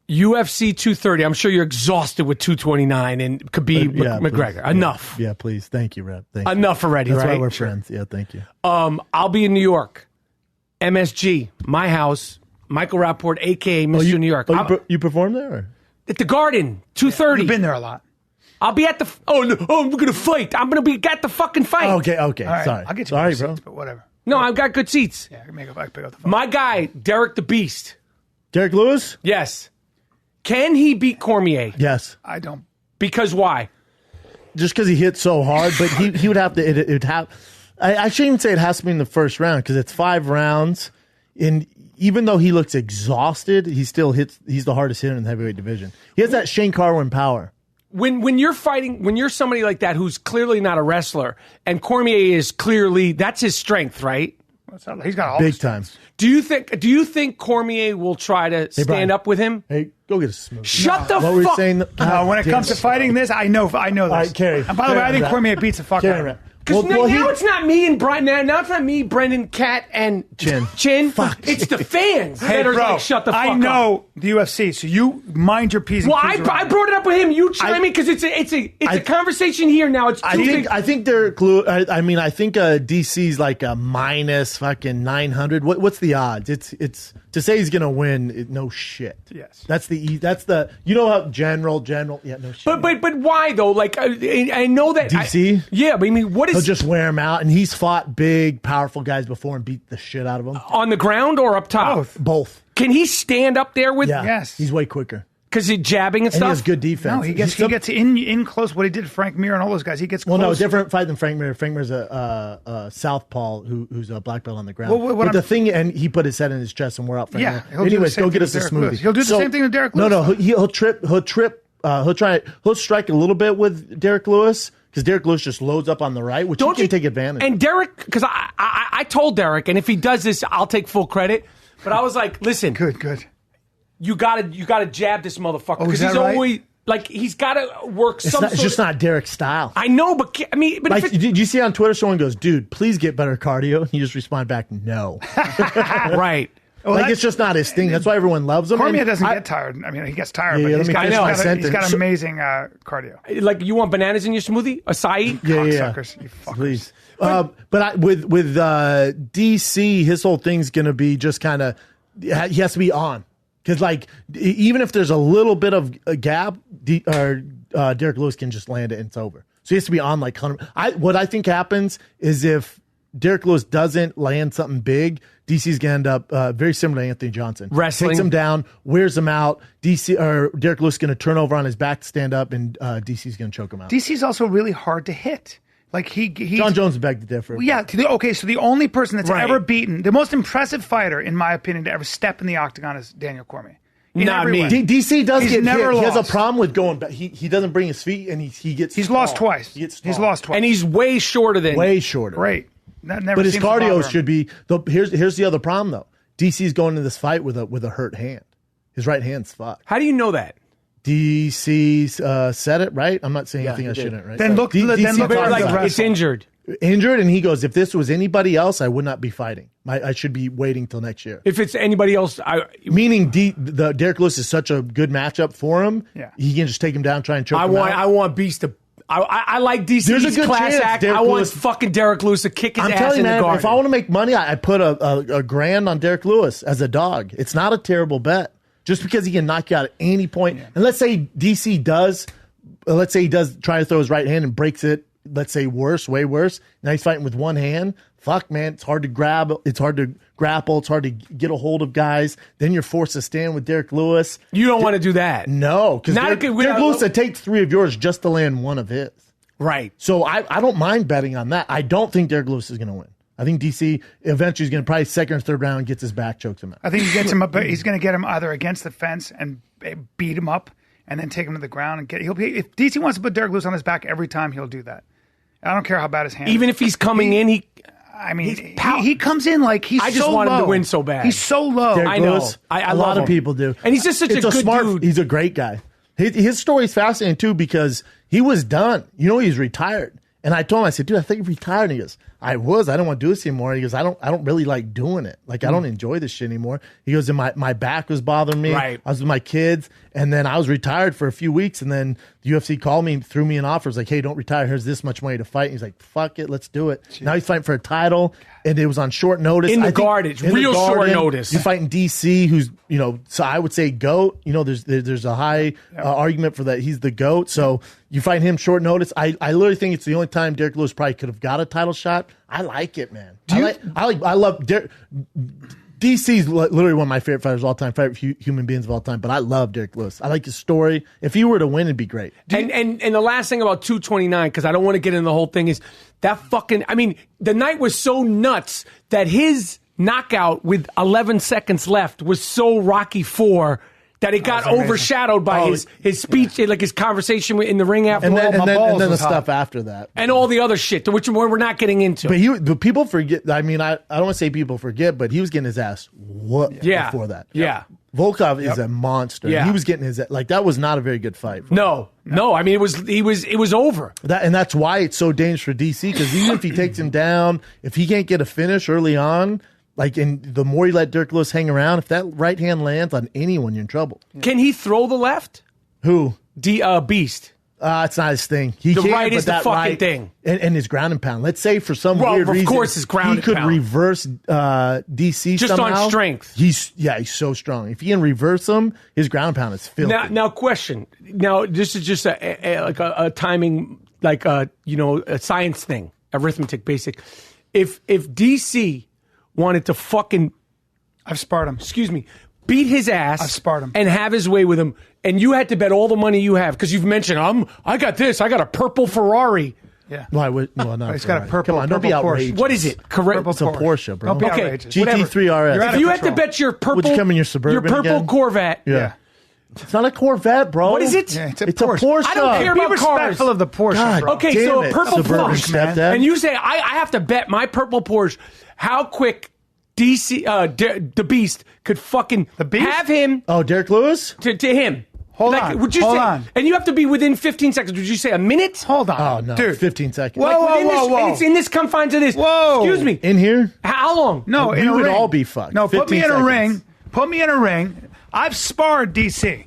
UFC 230. I'm sure you're exhausted with 229 and Khabib McGregor. Please. Enough. Yeah, please. Thank you, Rep. Thank you. Enough already, That's right? why we're friends. Yeah, thank you. I'll be in New York. MSG, my house. Michael Rapaport, a.k.a. Mr. New York. You perform there? Or? At the Garden, 2:30. You've been there a lot. I'll be at the... I'm going to fight. I'm going to be at the fucking fight. Okay. All right, Sorry. I'll get you Sorry, seats, bro. but whatever. No, I've got good seats. Yeah, I can pick up the phone. My guy, Derrick the Beast. Derrick Lewis? Yes. Can he beat Cormier? Yes. I don't. Because why? Just because he hit so hard, but he would have to. It would have. I shouldn't even say it has to be in the first round because it's 5 rounds, and even though he looks exhausted, he still hits. He's the hardest hitter in the heavyweight division. He has that Shane Carwin power. When you're fighting, when you're somebody like that who's clearly not a wrestler, and Cormier is clearly that's his strength, right? He's got all Big time. Do you think Cormier will try to stand Brian. up with him? Hey, go get a smoothie. Shut the What were you fuck. saying? when it comes to fighting this, I know this. right, Kerry. And by the way, I think Kerry, Cormier beats the fuck out of him. Because now it's not me and Brian. Now it's not me, Brendan, Kat, and Chin. Fuck. It's the fans Hey, that are bro, like, shut the fuck up. I know the UFC, so you mind your P's and Well, Q's. I brought it up with him. You chime in because it's a conversation here now. It's I think they're I mean, I think DC's like a minus fucking 900. What's the odds? It's to say he's gonna win. No shit. Yes. That's the you know how general. Yeah, no shit. But why though? Like I know that DC. But I mean, what is He'll just wear him out, and he's fought big, powerful guys before and beat the shit out of them. on the ground or up top? Both. Can he stand up there with? Yeah. Yes. He's way quicker. Because he's jabbing and And he stuff. has good defense. No, he gets in close. What he did to Frank Mir and all those guys, he gets close. Well, no, different fight than Frank Mir. Frank Mir's a southpaw who's a black belt on the ground. Well, but the thing, and he put his head in his chest and wore out Frank Yeah, Mir. he'll do the Anyways, same go thing get us a with Derrick smoothie. Lewis. He'll do the same thing to Derrick Lewis, No, though. he'll trip. He'll strike a little bit with Derrick Lewis because Derrick Lewis just loads up on the right, which he can take advantage. And Derrick, because I told Derrick, and if he does this, I'll take full credit. But I was like, listen, Good. you gotta jab this motherfucker because is that he's right? always like he's got to work It's just not Derrick's style. I know, but I mean, but Like, if did you see on Twitter someone goes, "Dude, please get better cardio"? And you just respond back, "No." right. Like it's just not his thing. That's why everyone loves him. Cormier And doesn't get tired. I mean, he gets tired, Yeah, but let he's me got, finish my he's sentence. got amazing cardio. Like you want bananas in your smoothie, acai? Yeah. Cocksuckers, you fuckers. Please. With DC, his whole thing's going to be just kind of, he has to be on. Because, like, even if there's a little bit of a gap, Derrick Lewis can just land it and it's over. So he has to be on like 100. What I think happens is if Derrick Lewis doesn't land something big, DC's going to end up very similar to Anthony Johnson. Wrestling. Takes him down, wears him out. Derrick Lewis is going to turn over on his back to stand up, and DC's going to choke him out. DC's also really hard to hit. Like he's John Jones begged to differ. Yeah. Okay. So the only person that's Right. ever beaten, the most impressive fighter, in my opinion, to ever step in the octagon is Daniel Cormier. In Not every me. way. DC does He's get never hit. He has lost. a problem with going back. He doesn't bring his feet, and he gets. He's lost stalled. twice. He gets He's stalled. lost twice. And he's way shorter than way shorter. great. That never But his seems to bother cardio him. should be. Here's the other problem though. DC's going into this fight with a hurt hand. His right hand's fucked. How do you know that? DC said it right. I'm not saying anything I shouldn't. Right. Then look- then look DC at But Hard like to it's wrestle. injured. injured, and he goes, "If this was anybody else, I would not be fighting. I should be waiting till next year." If it's anybody else, Meaning, the Derrick Lewis is such a good matchup for him. Yeah. He can just take him down, try and choke him out. I want Beast to. I like DC's There's a good class chance act. Derrick I want Lewis- fucking Derrick Lewis to kick his I'm ass telling you, in the man, garden. if I want to make money, I put a grand on Derrick Lewis as a dog. It's not a terrible bet. Just because he can knock you out at any point. And let's say DC does, try to throw his right hand and breaks it, let's say way worse. Now he's fighting with one hand. Fuck, man, it's hard to grab. It's hard to grapple. It's hard to get a hold of guys. Then you're forced to stand with Derrick Lewis. You don't want to do that. No, because Not a Derrick good- Lewis would take 3 of yours just to land 1 of his. Right. So I don't mind betting on that. I don't think Derrick Lewis is going to win. I think DC eventually is going to probably second or third round gets his back, chokes him out. I think he gets him up. He's going to get him either against the fence and beat him up, and then take him to the ground and if DC wants to put Derrick Lewis on his back every time, he'll do that. I don't care how bad his hand. Even if he's coming in, he comes in like he's. I just so want him low. to win so bad. He's so low. Derrick I know. Lewis, I a love lot of him. people do, And he's just such it's a good smart dude. He's a great guy. His story is fascinating too because he was done. He's retired. And I told him, I said, dude, I think he's retired. And he goes, I don't want to do this anymore. He goes, I don't really like doing it. Like, I don't enjoy this shit anymore. He goes, and my back was bothering me. Right. I was with my kids, and then I was retired for a few weeks, and then the UFC called me, threw me an offer. It was like, hey, don't retire. Here's this much money to fight. And he's like, fuck it, let's do it. Jeez. Now he's fighting for a title, and it was on short notice. In the Garden, real short notice. He's fighting DC, who's, so I would say GOAT. There's a high argument for that. He's the GOAT. So you fight him short notice. I literally think it's the only time Derrick Lewis probably could have got a title shot. I like it, man. I love Derrick. DC's literally one of my favorite fighters of all time, favorite human beings of all time. But I love Derrick Lewis. I like his story. If he were to win, it'd be great. And the last thing about 229, because I don't want to get into the whole thing, is that the night was so nuts that his knockout with 11 seconds left was so Rocky IV that it got overshadowed by his speech, like his conversation in the ring after. And then the stuff after that. And all the other shit, which we're not getting into. But people forget. I mean, I don't want to say people forget, but he was getting his ass whooped before that. Yeah. Volkov is a monster. Yeah. He was getting his, that was not a very good fight. No. I mean, it was over. And that's why it's so dangerous for DC, because even if he takes him down, if he can't get a finish early on, and the more you let Derrick Lewis hang around, if that right hand lands on anyone, you're in trouble. Can he throw the left? Who? Beast. It's not his thing. The right is the fucking thing. And his ground and pound. Let's say for some weird reason, of course, his ground he could pound. reverse DC just somehow. on strength. He's so strong. If he can reverse him, his ground and pound is filthy. Now, question. Now, this is just a timing, a science thing, arithmetic, basic. If DC wanted to fucking, I've sparred him. Excuse me, beat his ass. I've sparred him. And have his way with him. And you had to bet all the money you have because you've mentioned, I got this. I got a purple Ferrari. Yeah. Well, no. He's got a purple. Come on, don't be outrageous. What is it? Correct. It's a Porsche, bro. Don't be Okay. outrageous. GT3 RS. If you had to bet your purple, would you come in your Suburban your purple again? Corvette. Yeah. It's not a Corvette, bro. What is it? Yeah, it's a Porsche. I don't care Be about cars. respectful of the Porsche, God, bro. Okay, damn so it. a purple Suburban Porsche, stepdad. and you say I have to bet my purple Porsche how quick DC the Beast could fucking have him. Oh, Derrick Lewis? To him. Hold on. Would you Hold say, on. And you have to be within 15 seconds. Would you say a minute? Hold on. Oh, no. Dude. 15 seconds. Whoa. And it's in this confines of this. Whoa. Excuse me. In here? How long? No, We in a would ring. all be fucked. No, put me in 15 a seconds. ring. Put me in a ring. I've sparred DC.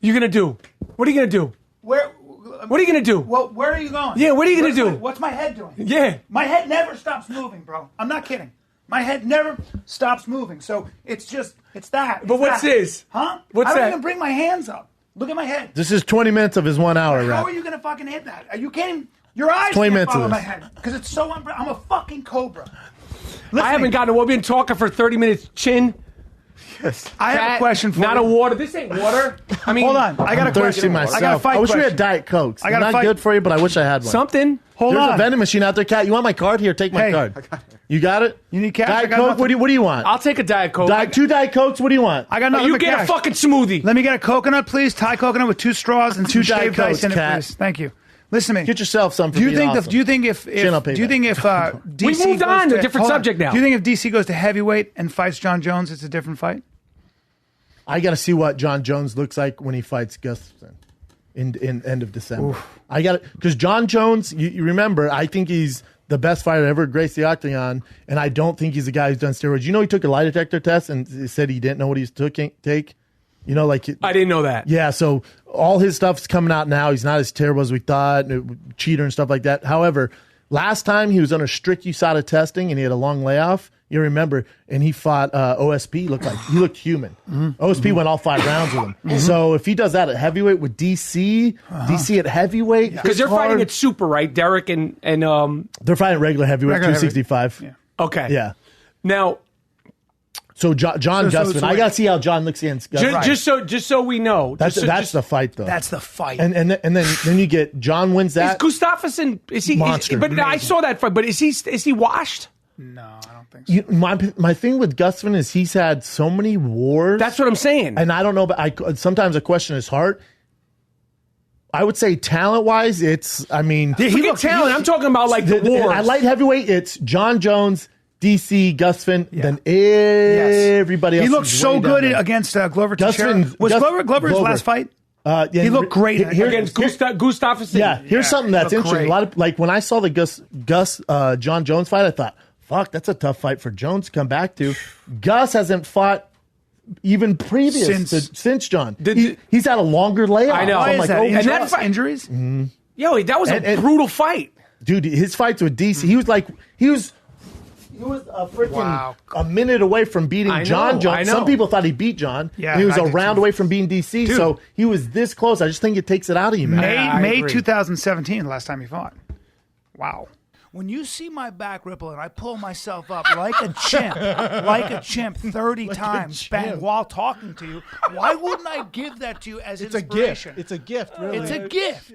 You're going to do? What are you going to do? Where? What are you going to do? Well, where are you going? Yeah, what are you going to do? What's my head doing? Yeah. My head never stops moving, bro. I'm not kidding. My head never stops moving. So it's that. But what's this? Huh? What's I don't that? even bring my hands up. Look at my head. This is 20 minutes of his 1 hour How rap. are you going to fucking hit that? You can't even, your eyes 20 can't minutes of follow this. my head. Because it's so, I'm a fucking cobra. I haven't gotten. We've been talking for 30 minutes. Chin. Yes. I have a question for Not you. a water. This ain't water. I mean, Hold on. I got I'm a thirsty question. myself. I got a fight I wish we question. had Diet Cokes. I got a They're not fight- good for you, but I wish I had one. something. Hold There's on. a vending machine out there, Cat. You want my card? Here, take my Hey. card. You got it? You need cash? I Diet got Coke? nothing. What do you want? I'll take a Diet Coke. Two Diet Cokes? What do you want? I got nothing You but get cash. a fucking smoothie. Let me get a coconut, please. Thai coconut with 2 straws and Two 2 Diet shaved ice Cokes, in it, Cat. please. Thank you. Listen to me. Get yourself some for Do you being think? awesome. Do you think if? Chin, I'll pay Do you back. think if DC We've moved goes on to a to- different hold on. subject now. Do you think if DC goes to heavyweight and fights John Jones, it's a different fight? I got to see what John Jones looks like when he fights Gustafsson in end of December. I got it because John Jones. You remember? I think he's the best fighter to ever grace the octagon, and I don't think he's the guy who's done steroids. You know, he took a lie detector test and he said he didn't know what he was take. You know, like I didn't know that. yeah. So all his stuff's coming out now. He's not as terrible as we thought, cheater and stuff like that. However, last time he was under strict USADA testing and he had a long layoff. You remember, and he fought OSP. He looked human. OSP went all 5 rounds with him. So if he does that at heavyweight with DC at heavyweight, Because they're fighting at super, right? Derek and they're fighting regular heavyweight, Regular 265. Yeah. okay. Yeah. Now, So John Gustafsson, I got to see how John looks against Gustafsson. just so we know, That's the fight, though. That's the fight. and then you get John wins is that. Gustafsson is he? Monster. But I saw that fight. But is he washed? no, I don't think so. My thing with Gustafsson is he's had so many wars. That's what I'm saying. And I don't know, but sometimes I question his heart. I would say talent-wise, it's, I mean... Forget talent. I'm talking about like the wars. At light heavyweight, it's John Jones, DC, Gustafsson, then everybody else. He looked is so way good down there. against Glover Teixeira. Gustafsson- Was Gust- Glover his Glover. last fight? He looked great against Gustafsson. Yeah, here's something that's interesting. Great. A lot of when I saw the Gus John Jones fight, I thought, fuck, that's a tough fight for Jones to come back to. Gus hasn't fought even previous since John. He's had a longer layoff. I know. Why is that? And that fight, injuries? Yo, that was a brutal fight. Dude, his fights with DC, he was a freaking a minute away from beating John Jones. Some people thought he beat John. Yeah, and he was a round away from beating DC. Dude. So he was this close. I just think it takes it out of you, man. May 2017, the last time he fought. Wow. When you see my back ripple and I pull myself up like a chimp 30 times bang, while talking to you, why wouldn't I give that to you as inspiration? It's a gift. Really. It's a gift.